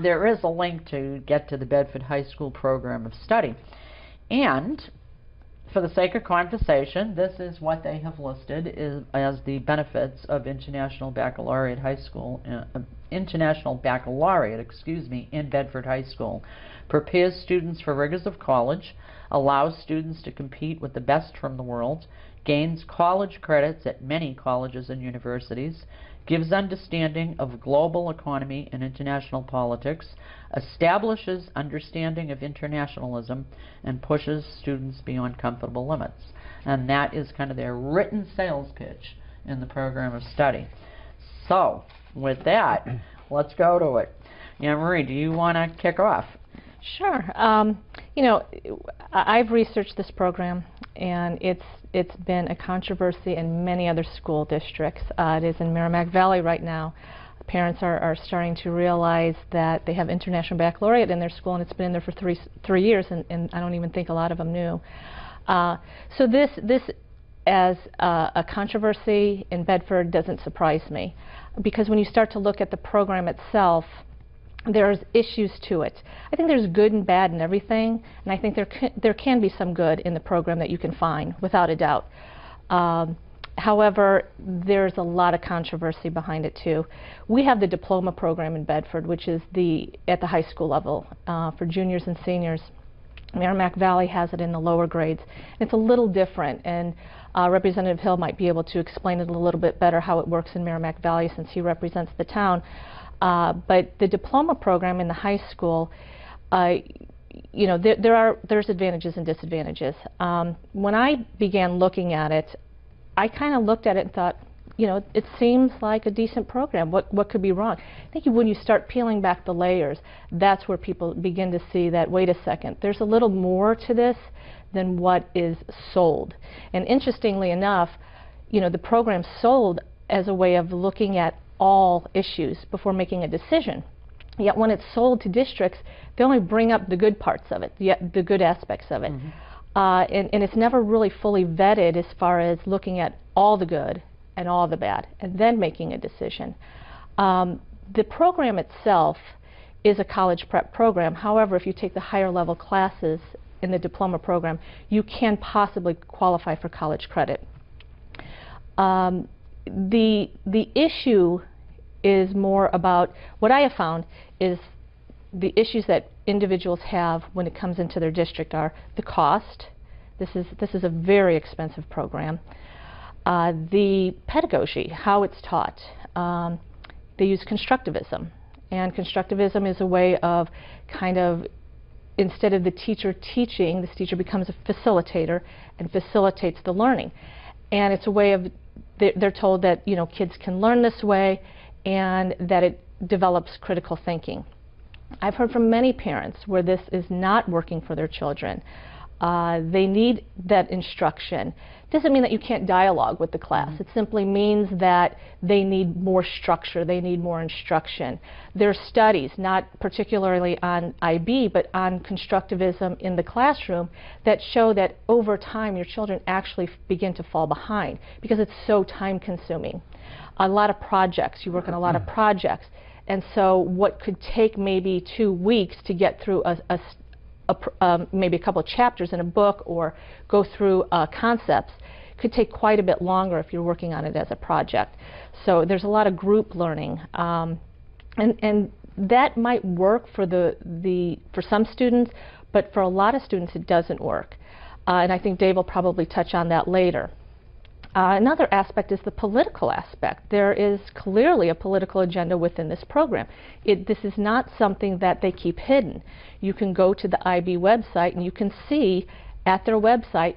There is a link to get to the Bedford High School program of study. And for the sake of conversation, this is what they have listed as the benefits of International Baccalaureate in Bedford High School. Prepares students for rigors of college, allows students to compete with the best from the world, gains college credits at many colleges and universities, gives understanding of global economy and international politics, establishes understanding of internationalism, and pushes students beyond comfortable limits. And that is kind of their written sales pitch in the program of study. So, with that, let's go to it. Ann Marie, do you want to kick off? Sure. You know, I've researched this program, and it's been a controversy in many other school districts. It is in Merrimack Valley right now. Parents are starting to realize that they have International Baccalaureate in their school, and it's been in there for three years, and I don't even think a lot of them knew. So this as a controversy in Bedford doesn't surprise me, because when you start to look at the program itself, there's issues to it. I think there's good and bad in everything, and I think there can be some good in the program that you can find, without a doubt. However, there's a lot of controversy behind it too. We have the diploma program in Bedford, which is at the high school level for juniors and seniors. Merrimack Valley has it in the lower grades. It's a little different, and Representative Hill might be able to explain it a little bit better how it works in Merrimack Valley, since he represents the town. But the diploma program in the high school, you know, there's advantages and disadvantages. When I began looking at it, I kind of looked at it and thought, you know, it seems like a decent program. What could be wrong? I think when you start peeling back the layers, that's where people begin to see that, wait a second, there's a little more to this than what is sold. And interestingly enough, you know, the program's sold as a way of looking at all issues before making a decision. Yet when it's sold to districts, they only bring up the good parts of it, the good aspects of it. Mm-hmm. And it's never really fully vetted as far as looking at all the good and all the bad, and then making a decision. The program itself is a college prep program. However, if you take the higher level classes in the diploma program, you can possibly qualify for college credit. The issue is more about, what I have found is the issues that individuals have when it comes into their district are the cost. This is a very expensive program. The pedagogy, how it's taught. They use constructivism, and constructivism is a way of kind of, instead of the teacher teaching, this teacher becomes a facilitator and facilitates the learning. And it's a way of, they're told that, you know, kids can learn this way, and that it develops critical thinking. I've heard from many parents where this is not working for their children. They need that instruction. Doesn't mean that you can't dialogue with the class. Mm-hmm. It simply means that they need more structure, they need more instruction. There are studies, not particularly on IB, but on constructivism in the classroom, that show that over time your children actually begin to fall behind because it's so time consuming. A lot of projects, you work on a lot of projects, and so what could take maybe 2 weeks to get through maybe a couple of chapters in a book or go through concepts could take quite a bit longer if you're working on it as a project. So there's a lot of group learning, and that might work for for some students, but for a lot of students it doesn't work. And I think Dave will probably touch on that later. Another aspect is the political aspect. There is clearly a political agenda within this program. This is not something that they keep hidden. You can go to the IB website and you can see at their website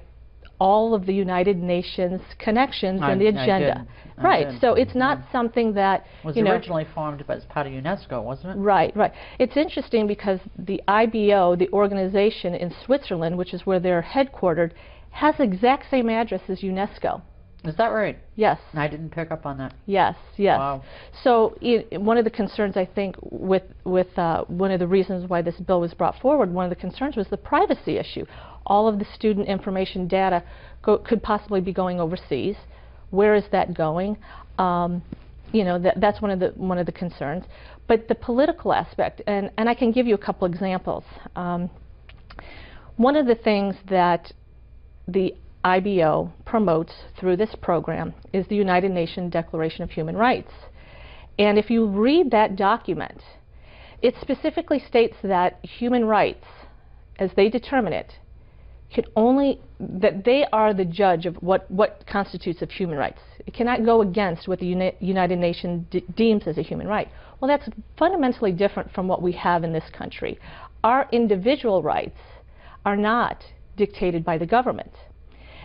all of the United Nations connections in the agenda. Right, so it's not something that, was originally formed as part of UNESCO, wasn't it? Right, right. It's interesting because the IBO, the organization in Switzerland, which is where they're headquartered, has the exact same address as UNESCO. Is that right? Yes. I didn't pick up on that. Yes, yes. Wow. So one of the concerns, I think, with one of the reasons why this bill was brought forward, one of the concerns was the privacy issue. All of the student information data could possibly be going overseas. Where is that going? that's one of the concerns. But the political aspect, and I can give you a couple examples. One of the things that the IBO promotes through this program is the United Nations Declaration of Human Rights. And if you read that document, it specifically states that human rights, as they determine it, that they are the judge of what constitutes of human rights. It cannot go against what the United Nations deems as a human right. Well, that's fundamentally different from what we have in this country. Our individual rights are not dictated by the government.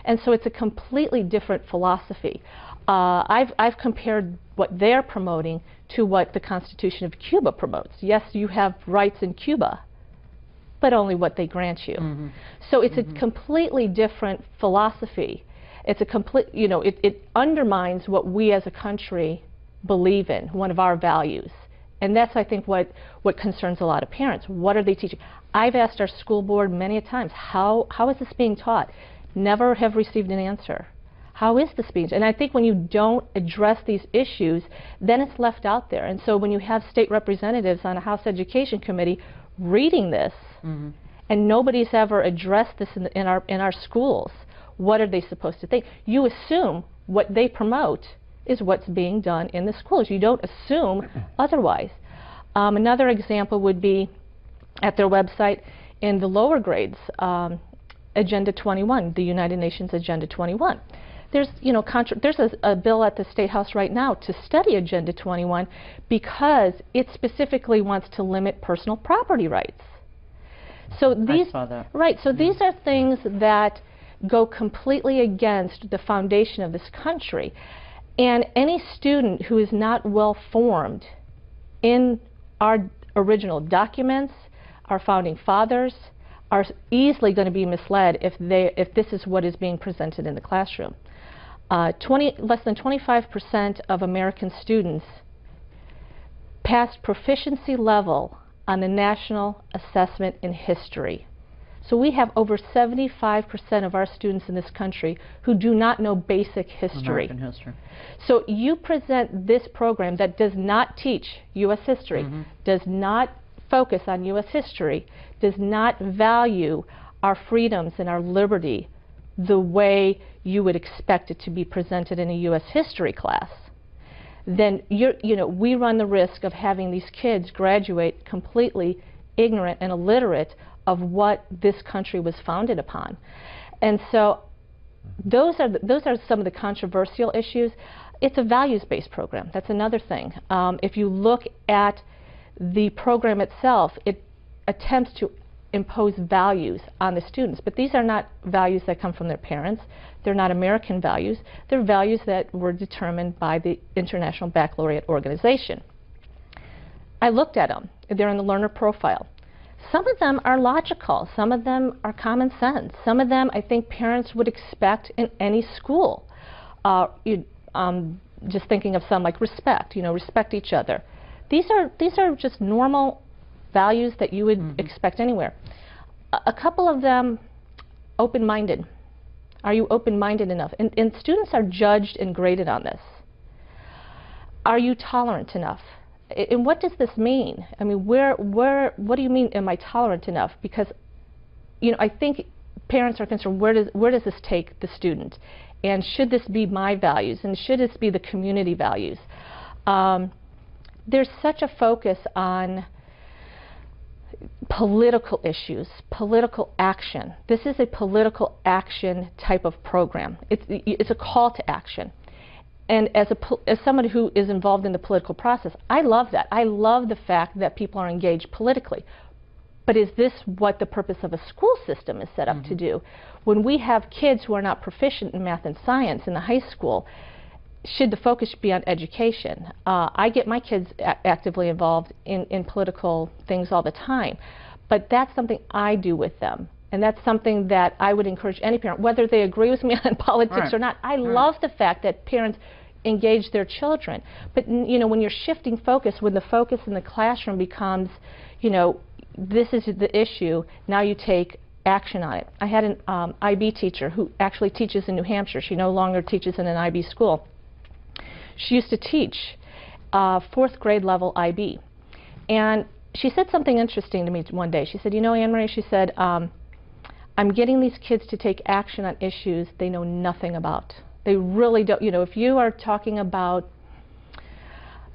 And so it's a completely different philosophy. I've compared what they're promoting to what the Constitution of Cuba promotes. Yes, you have rights in Cuba, but only what they grant you. Mm-hmm. So it's mm-hmm. a completely different philosophy. It's a complete, it undermines what we as a country believe in, one of our values. And that's, I think, what concerns a lot of parents. What are they teaching? I've asked our school board many a times, how is this being taught? Never have received an answer. How is this being? And I think when you don't address these issues, then it's left out there. And so when you have state representatives on a House Education Committee reading this, mm-hmm. and nobody's ever addressed this in our schools, what are they supposed to think? You assume what they promote is what's being done in the schools. You don't assume otherwise. Another example would be at their website in the lower grades, Agenda 21, the United Nations Agenda 21. There's, there's a bill at the State House right now to study Agenda 21 because it specifically wants to limit personal property rights. So these, I saw that. Right, so these are things that go completely against the foundation of this country. And any student who is not well formed in our original documents, our founding fathers, are easily going to be misled if this is what is being presented in the classroom. Less than 25% of American students passed proficiency level on the National Assessment in History. So we have over 75% of our students in this country who do not know basic history. American history. So you present this program that does not teach U.S. history, mm-hmm. does not focus on U.S. history, does not value our freedoms and our liberty the way you would expect it to be presented in a U.S. history class, then we run the risk of having these kids graduate completely ignorant and illiterate of what this country was founded upon. And so those are some of the controversial issues. It's a values-based program. That's another thing. If you look at the program itself, it attempts to impose values on the students, but these are not values that come from their parents. They're not American values. They're values that were determined by the International Baccalaureate Organization. I looked at them. They're in the learner profile. Some of them are logical. Some of them are common sense. Some of them I think parents would expect in any school. Just thinking of some like respect, respect each other. These are just normal values that you would mm-hmm. expect anywhere. A couple of them, open-minded. Are you open-minded enough? And students are judged and graded on this. Are you tolerant enough? And what does this mean? I mean, what do you mean, am I tolerant enough? Because, I think parents are concerned, where does this take the student? And should this be my values? And should this be the community values? There's such a focus on political issues, political action. This is a political action type of program. It's a call to action. And as someone who is involved in the political process, I love that. I love the fact that people are engaged politically. But is this what the purpose of a school system is set up mm-hmm. to do? When we have kids who are not proficient in math and science in the high school, should the focus be on education? I get my kids actively involved in political things all the time, but that's something I do with them. And that's something that I would encourage any parent, whether they agree with me on politics right. or not. I right. love the fact that parents engage their children. But when you're shifting focus, when the focus in the classroom becomes, this is the issue, now you take action on it. I had an IB teacher who actually teaches in New Hampshire. She no longer teaches in an IB school. She used to teach, 4th grade level IB. And she said something interesting to me one day. She said, you know, Ann Marie, she said, I'm getting these kids to take action on issues they know nothing about. They really don't, you know, if you are talking about,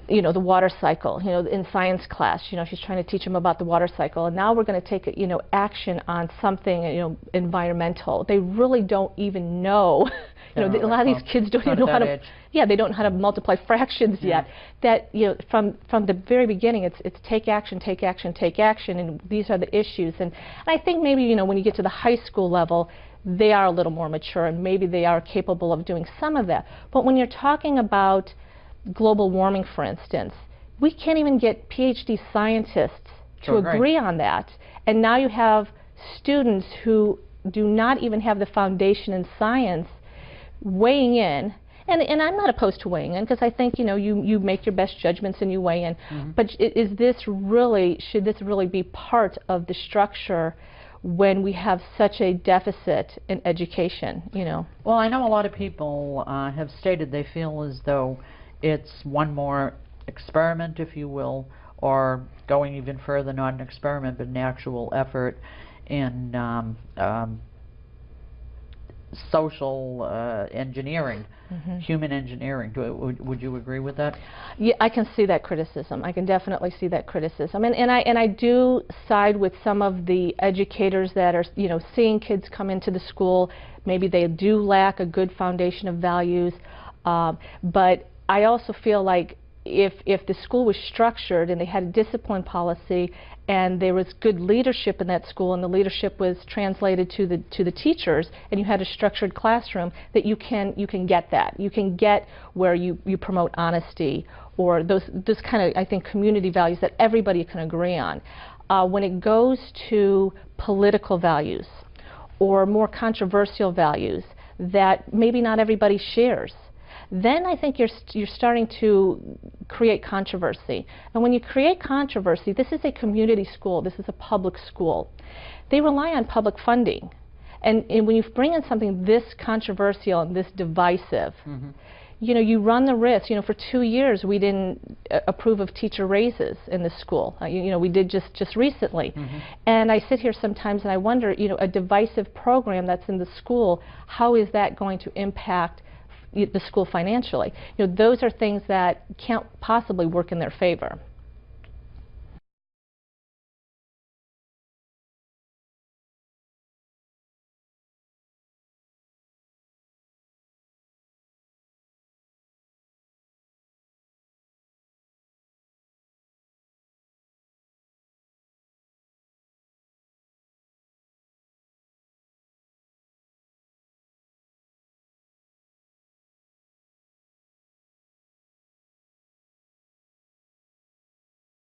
you know, the water cycle, you know, in science class, you know, she's trying to teach them about the water cycle, and now we're going to take, you know, action on something, you know, environmental. They really don't even know, you know, a lot of these kids don't even know how to, yeah, they don't know how to multiply fractions yet. That, you know, from the very beginning, it's take action, take action, take action, and these are the issues. And I think maybe, you know, when you get to the high school level, they are a little more mature, and maybe they are capable of doing some of that. But when you're talking about global warming, for instance, we can't even get PhD scientists to agree on that. And now you have students who do not even have the foundation in science weighing in. And I'm not opposed to weighing in, because I think, you know, you make your best judgments and you weigh in. But is this really, should this really be part of the structure when we have such a deficit in education, you know? Well, I know a lot of people have stated they feel as though it's one more experiment, if you will, or going even further, not an experiment, but an actual effort in social engineering, human engineering. Would you agree with that? Yeah, I can see that criticism. I can definitely see that criticism, and I do side with some of the educators that are, you know, seeing kids come into the school. Maybe they do lack a good foundation of values, but I also feel like if the school was structured and they had a discipline policy and there was good leadership in that school and the leadership was translated to the teachers, and you had a structured classroom, that you can get that. You can get where you promote honesty, or those kind of, I think, community values that everybody can agree on. When it goes to political values or more controversial values that maybe not everybody shares, then I think you're starting to create controversy. And when you create controversy, this is a community school, this is a public school. They rely on public funding. And when you bring in something this controversial and this divisive, you know, you run the risk. You know, for 2 years we didn't approve of teacher raises in the school. You know, we did just recently. And I sit here sometimes and I wonder, you know, a divisive program that's in the school, how is that going to impact the school financially? You know, those are things that can't possibly work in their favor.